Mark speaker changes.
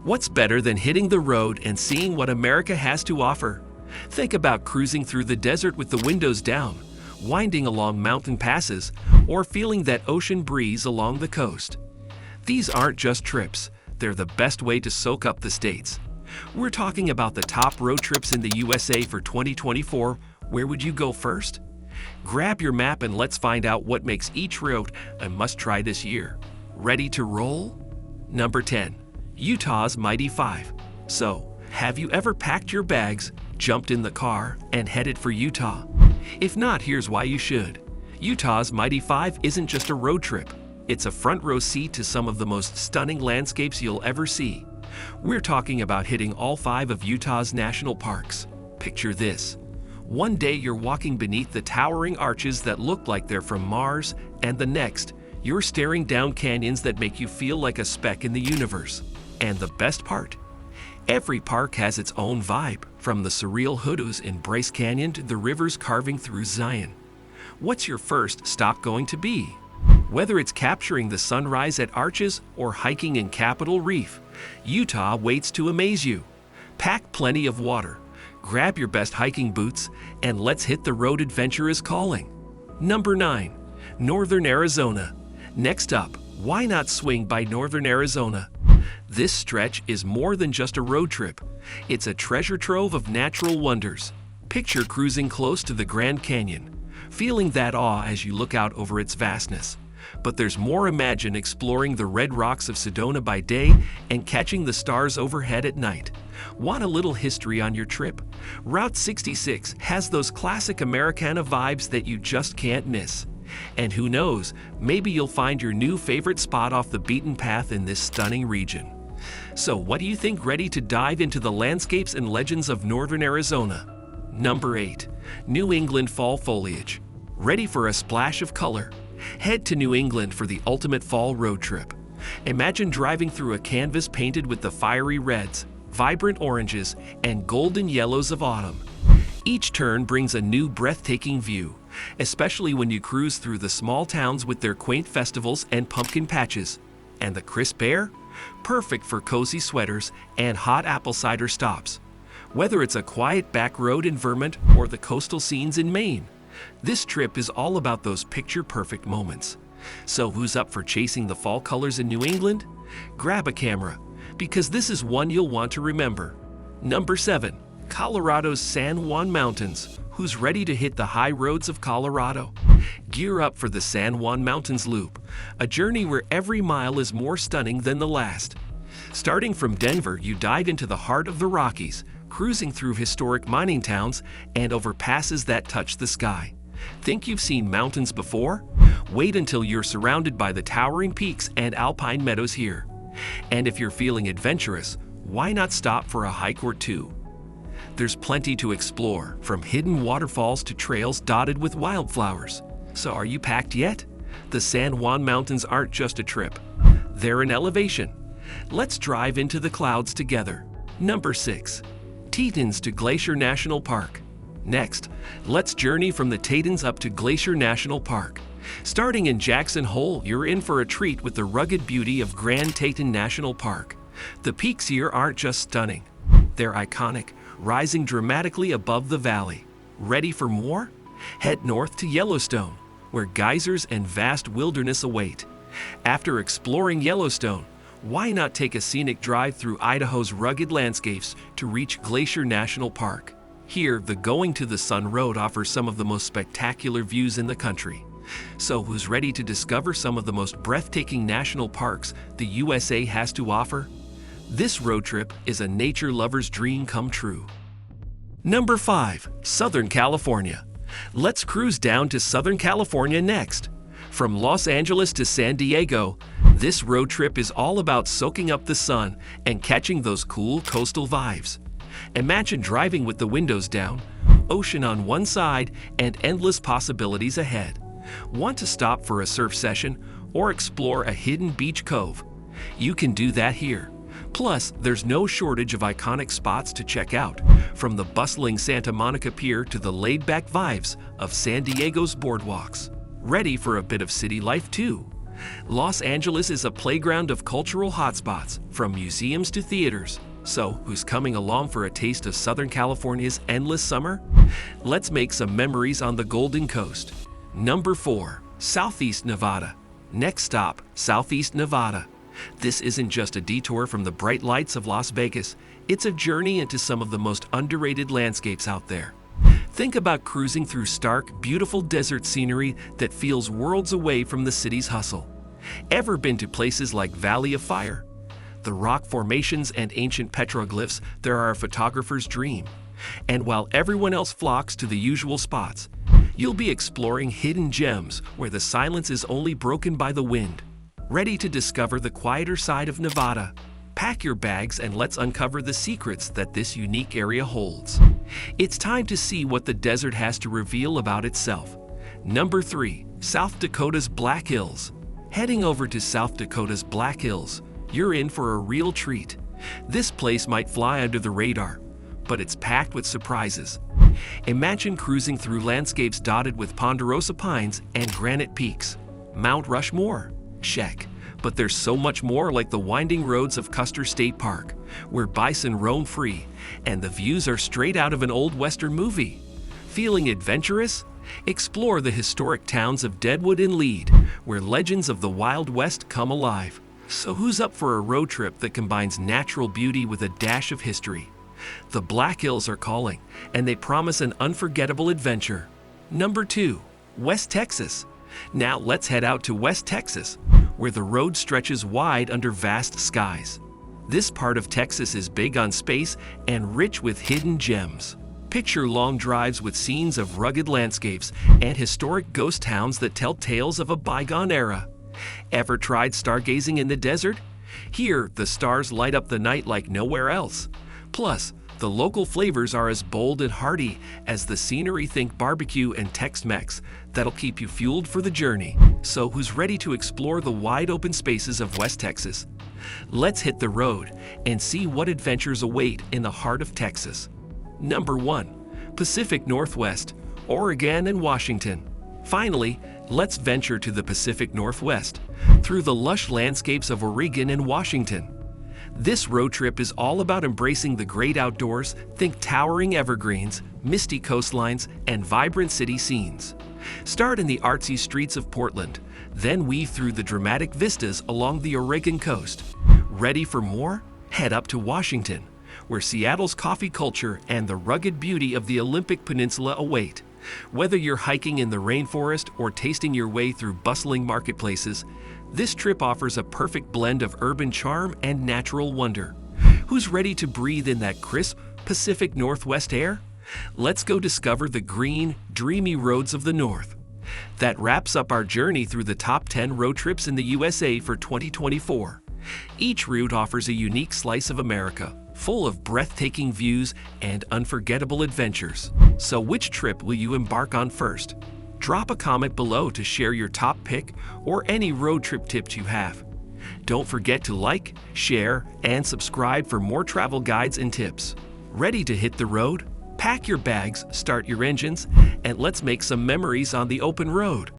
Speaker 1: What's better than hitting the road and seeing what America has to offer? Think about cruising through the desert with the windows down, winding along mountain passes, or feeling that ocean breeze along the coast. These aren't just trips, they're the best way to soak up the states. We're talking about the top road trips in the USA for 2024. Where would you go first? Grab your map and let's find out what makes each road a must-try this year. Ready to roll? Number 10. Utah's Mighty Five. So, have you ever packed your bags, jumped in the car, and headed for Utah? If not, here's why you should. Utah's Mighty Five isn't just a road trip. It's a front row seat to some of the most stunning landscapes you'll ever see. We're talking about hitting all 5 of Utah's national parks. Picture this. One day you're walking beneath the towering arches that look like they're from Mars, and the next, you're staring down canyons that make you feel like a speck in the universe. And the best part? Every park has its own vibe, from the surreal hoodoos in Bryce Canyon to the rivers carving through Zion. What's your first stop going to be? Whether it's capturing the sunrise at Arches or hiking in Capitol Reef, Utah waits to amaze you. Pack plenty of water, grab your best hiking boots, and let's hit the road. Adventure is calling. Number 9. Northern Arizona. Next up, why not swing by Northern Arizona? This stretch is more than just a road trip. It's a treasure trove of natural wonders. Picture cruising close to the Grand Canyon, feeling that awe as you look out over its vastness. But there's more. Imagine exploring the red rocks of Sedona by day and catching the stars overhead at night. Want a little history on your trip? Route 66 has those classic Americana vibes that you just can't miss. And who knows, maybe you'll find your new favorite spot off the beaten path in this stunning region. So what do you think? Ready to dive into the landscapes and legends of Northern Arizona? Number 8. New England Fall Foliage. Ready for a splash of color? Head to New England for the ultimate fall road trip. Imagine driving through a canvas painted with the fiery reds, vibrant oranges, and golden yellows of autumn. Each turn brings a new breathtaking view, especially when you cruise through the small towns with their quaint festivals and pumpkin patches. And the crisp air? Perfect for cozy sweaters and hot apple cider stops. Whether it's a quiet back road in Vermont or the coastal scenes in Maine, this trip is all about those picture-perfect moments. So who's up for chasing the fall colors in New England? Grab a camera, because this is one you'll want to remember. Number 7. Colorado's San Juan Mountains. Who's ready to hit the high roads of Colorado? Gear up for the San Juan Mountains Loop, a journey where every mile is more stunning than the last. Starting from Denver, you dive into the heart of the Rockies, cruising through historic mining towns and over passes that touch the sky. Think you've seen mountains before? Wait until you're surrounded by the towering peaks and alpine meadows here. And if you're feeling adventurous, why not stop for a hike or two? There's plenty to explore, from hidden waterfalls to trails dotted with wildflowers. So are you packed yet? The San Juan Mountains aren't just a trip. They're an elevation. Let's drive into the clouds together. Number 6. Tetons to Glacier National Park. Next, let's journey from the Tetons up to Glacier National Park. Starting in Jackson Hole, you're in for a treat with the rugged beauty of Grand Teton National Park. The peaks here aren't just stunning. They're iconic, rising dramatically above the valley. Ready for more? Head north to Yellowstone, where geysers and vast wilderness await. After exploring Yellowstone, why not take a scenic drive through Idaho's rugged landscapes to reach Glacier National Park? Here, the Going to the Sun Road offers some of the most spectacular views in the country. So who's ready to discover some of the most breathtaking national parks the USA has to offer? This road trip is a nature lover's dream come true. Number 5. Southern California. Let's cruise down to Southern California next. From Los Angeles to San Diego, this road trip is all about soaking up the sun and catching those cool coastal vibes. Imagine driving with the windows down, ocean on one side, and endless possibilities ahead. Want to stop for a surf session or explore a hidden beach cove? You can do that here. Plus, there's no shortage of iconic spots to check out, from the bustling Santa Monica Pier to the laid-back vibes of San Diego's boardwalks. Ready for a bit of city life too? Los Angeles is a playground of cultural hotspots, from museums to theaters. So, who's coming along for a taste of Southern California's endless summer? Let's make some memories on the Golden Coast. Number 4. Southeast Nevada. Next stop, Southeast Nevada. This isn't just a detour from the bright lights of Las Vegas, it's a journey into some of the most underrated landscapes out there. Think about cruising through stark, beautiful desert scenery that feels worlds away from the city's hustle. Ever been to places like Valley of Fire? The rock formations and ancient petroglyphs there are a photographer's dream. And while everyone else flocks to the usual spots, you'll be exploring hidden gems where the silence is only broken by the wind. Ready to discover the quieter side of Nevada? Pack your bags and let's uncover the secrets that this unique area holds. It's time to see what the desert has to reveal about itself. Number 3. South Dakota's Black Hills. Heading over to South Dakota's Black Hills, you're in for a real treat. This place might fly under the radar, but it's packed with surprises. Imagine cruising through landscapes dotted with ponderosa pines and granite peaks. Mount Rushmore? Check. But there's so much more, like the winding roads of Custer State Park, where bison roam free, and the views are straight out of an old Western movie. Feeling adventurous? Explore the historic towns of Deadwood and Lead, where legends of the Wild West come alive. So who's up for a road trip that combines natural beauty with a dash of history? The Black Hills are calling, and they promise an unforgettable adventure. Number 2. West Texas. Now let's head out to West Texas, where the road stretches wide under vast skies. This part of Texas is big on space and rich with hidden gems. Picture long drives with scenes of rugged landscapes and historic ghost towns that tell tales of a bygone era. Ever tried stargazing in the desert? Here, the stars light up the night like nowhere else. Plus, the local flavors are as bold and hearty as the scenery. Think barbecue and Tex-Mex. That'll keep you fueled for the journey. So who's ready to explore the wide open spaces of West Texas? Let's hit the road and see what adventures await in the heart of Texas. Number 1. Pacific Northwest, Oregon and Washington. Finally, let's venture to the Pacific Northwest, through the lush landscapes of Oregon and Washington. This road trip is all about embracing the great outdoors. Think towering evergreens, misty coastlines, and vibrant city scenes. Start in the artsy streets of Portland, then weave through the dramatic vistas along the Oregon coast. Ready for more? Head up to Washington, where Seattle's coffee culture and the rugged beauty of the Olympic Peninsula await. Whether you're hiking in the rainforest or tasting your way through bustling marketplaces, this trip offers a perfect blend of urban charm and natural wonder. Who's ready to breathe in that crisp Pacific Northwest air? Let's go discover the green, dreamy roads of the North. That wraps up our journey through the top 10 road trips in the USA for 2024. Each route offers a unique slice of America, full of breathtaking views and unforgettable adventures. So which trip will you embark on first? Drop a comment below to share your top pick or any road trip tips you have. Don't forget to like, share, and subscribe for more travel guides and tips. Ready to hit the road? Pack your bags, start your engines, and let's make some memories on the open road.